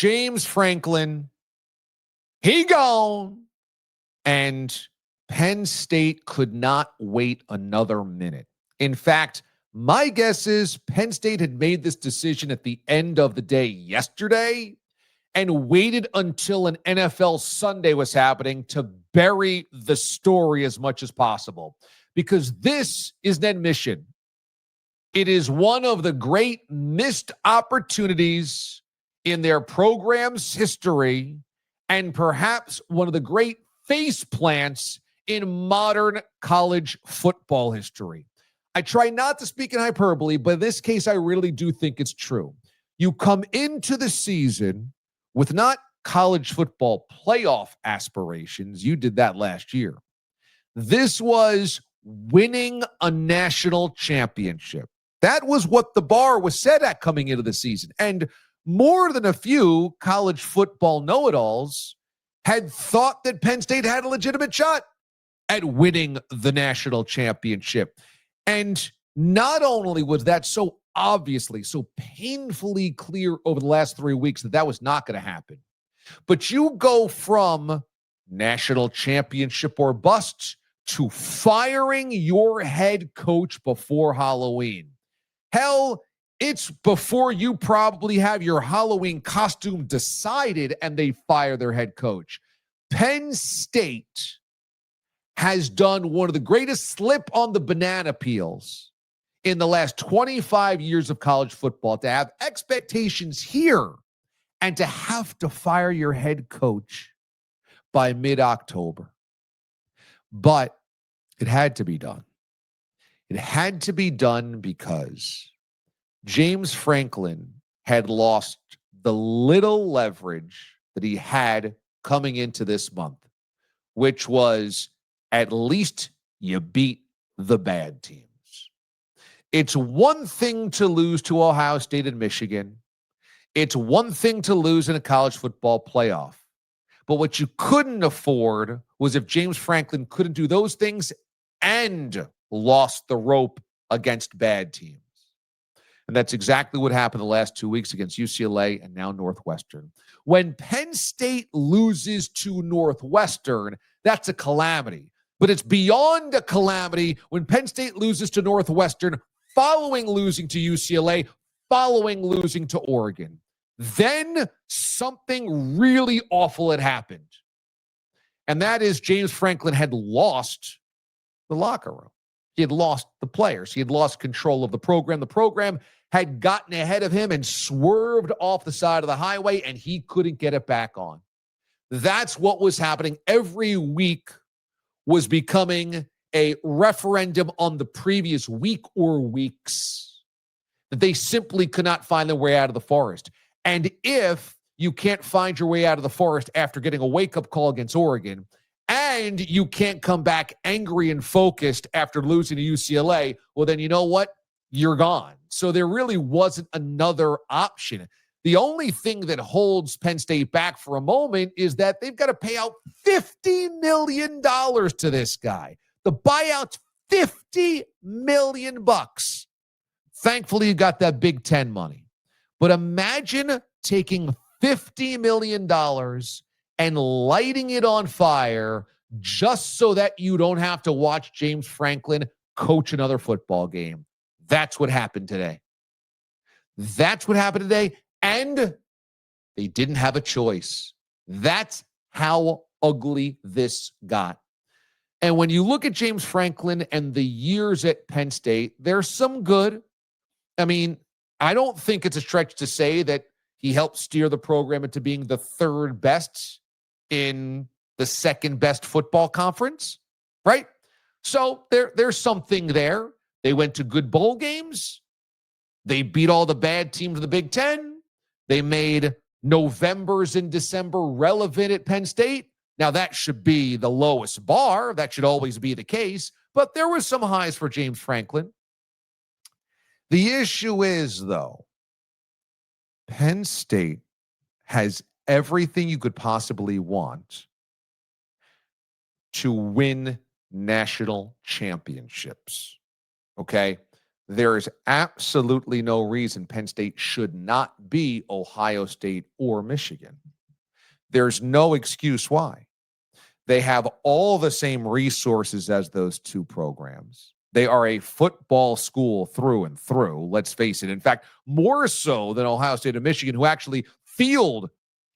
James Franklin, he gone. And Penn State could not wait another minute. In fact, my guess is Penn State had made this decision at the end of the day yesterday and waited until an NFL Sunday was happening to bury the story as much as possible. Because this is an admission. It is one of the great missed opportunities in their program's history and perhaps one of the great face plants in modern college football history. I try not to speak in hyperbole, but in this case, I really do think it's true. You come into the season with not college football playoff aspirations. You did that last year. This was winning a national championship. That was what the bar was set at coming into the season. And more than a few college football know-it-alls had thought that Penn State had a legitimate shot at winning the national championship. And not only was that so obviously, so painfully clear over the last 3 weeks that was not going to happen, but you go from national championship or bust to firing your head coach before Halloween. Hell, it's before you probably have your Halloween costume decided and they fire their head coach. Penn State has done one of the greatest slip on the banana peels in the last 25 years of college football, to have expectations here and to have to fire your head coach by mid-October. But it had to be done. It had to be done because James Franklin had lost the little leverage that he had coming into this month, which was at least you beat the bad teams. It's one thing to lose to Ohio State and Michigan. It's one thing to lose in a college football playoff. But what you couldn't afford was if James Franklin couldn't do those things and lost the rope against bad teams. And that's exactly what happened the last 2 weeks against UCLA and now Northwestern. When Penn State loses to Northwestern, that's a calamity. But it's beyond a calamity when Penn State loses to Northwestern following losing to UCLA, following losing to Oregon. Then something really awful had happened. And that is James Franklin had lost the locker room. He had lost the players. He had lost control of the program. The program had gotten ahead of him and swerved off the side of the highway, and he couldn't get it back on. That's what was happening. Every week was becoming a referendum on the previous week or weeks, that they simply could not find their way out of the forest. And if you can't find your way out of the forest after getting a wake-up call against Oregon, and you can't come back angry and focused after losing to UCLA, well, then you know what? You're gone. So there really wasn't another option. The only thing that holds Penn State back for a moment is that they've got to pay out $50 million to this guy. The buyout's $50 million. Thankfully, you got that Big Ten money. But imagine taking $50 million and lighting it on fire just so that you don't have to watch James Franklin coach another football game. That's what happened today. That's what happened today. And they didn't have a choice. That's how ugly this got. And when you look at James Franklin and the years at Penn State, there's some good. I mean, I don't think it's a stretch to say that he helped steer the program into being the third best in the second best football conference, right? So there's something there. They went to good bowl games. They beat all the bad teams of the Big Ten. They made Novembers and December relevant at Penn State. Now, that should be the lowest bar. That should always be the case. But there were some highs for James Franklin. The issue is, though, Penn State has everything you could possibly want to win national championships. Okay? There is absolutely no reason Penn State should not be Ohio State or Michigan. There's no excuse why. They have all the same resources as those two programs. They are a football school through and through, let's face it. In fact, more so than Ohio State and Michigan, who actually field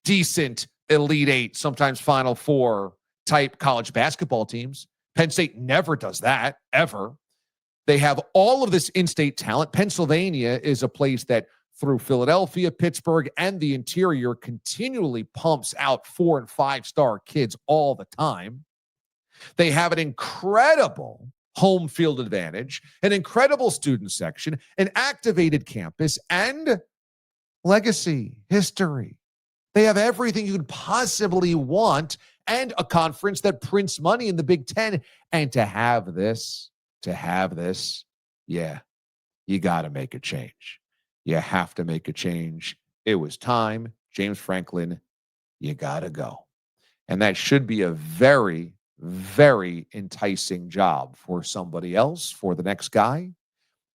decent Elite Eight, sometimes Final Four type college basketball teams. Penn State never does that, ever. They have all of this in-state talent. Pennsylvania is a place that through Philadelphia, Pittsburgh, and the interior continually pumps out 4- and 5-star kids all the time. They have an incredible home field advantage, an incredible student section, an activated campus, and legacy, history. They have everything you could possibly want and a conference that prints money in the Big Ten. And to have this, yeah, you got to make a change. You have to make a change. It was time. James Franklin, you got to go. And that should be a very, very enticing job for somebody else, for the next guy.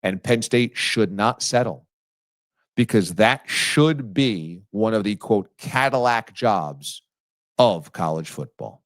And Penn State should not settle, because that should be one of the, quote, Cadillac jobs of college football.